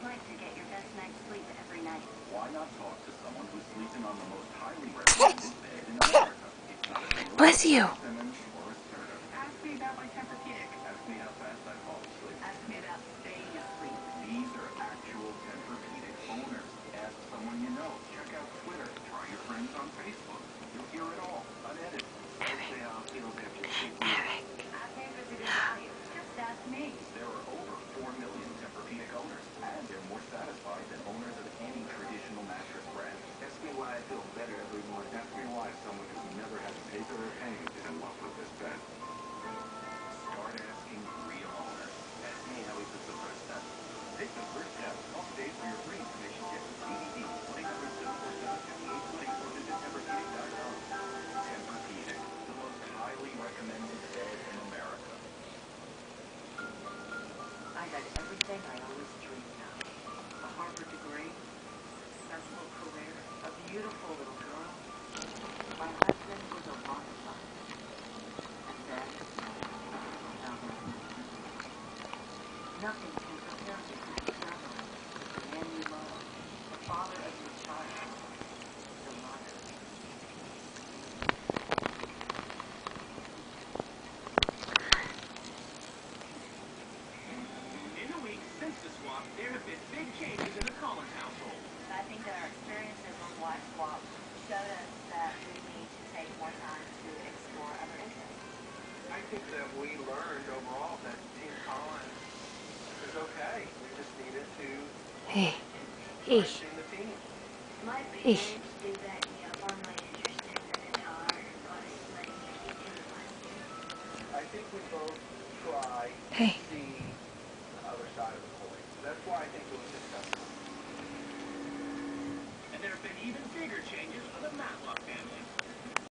like to get your best night's sleep every night? Why not talk to someone who's sleeping on the most highly recommended bed in America? It's not a Bless you. Simmons or a Serta. Ask me about my Tempur-Pedic. Ask me how fast I fall asleep. Ask me about staying asleep. These are actual Tempur-Pedic owners. Ask someone you know. Check out Twitter. Try your friends on Facebook. You'll hear it all, unedited. Let's say how it feels after sleeping. Eric. Ask me if it's a good value. Just ask me. There are over 4 million Tempur-Pedic owners, and they're more satisfied than owners of any traditional mattress brand. Ask me why I feel better every morning. Ask me why someone who's never had to pay for their pain is in love with this bed. Start asking real owners. Ask me how we took the first step. Take the first step. Call today for your free information kit with DVD. 1-800-747-5820 or visit Tempur-Pedic.com. Tempur-Pedic, the most highly recommended bed in America. I had everything I always dreamed of. A Harvard degree, successful career, a beautiful little girl. My husband was a lot of fun. And then, nothing can prepare you for the ceremony. The man you love, the father of your child, the mother. In the weeks since the swap, there have been big changes in the Collins household. I think that our experiences on Wife Swap showed us that we need to take more time to explore other interests. I think that we learned overall that Team Collins is okay. We just needed to Hey. fine-tune the team. My Ish. parents do that, are my interests in the guitar, God is letting me get into my school. I think we both try to Hey. see the other side of the coin. That's why I think it was successful.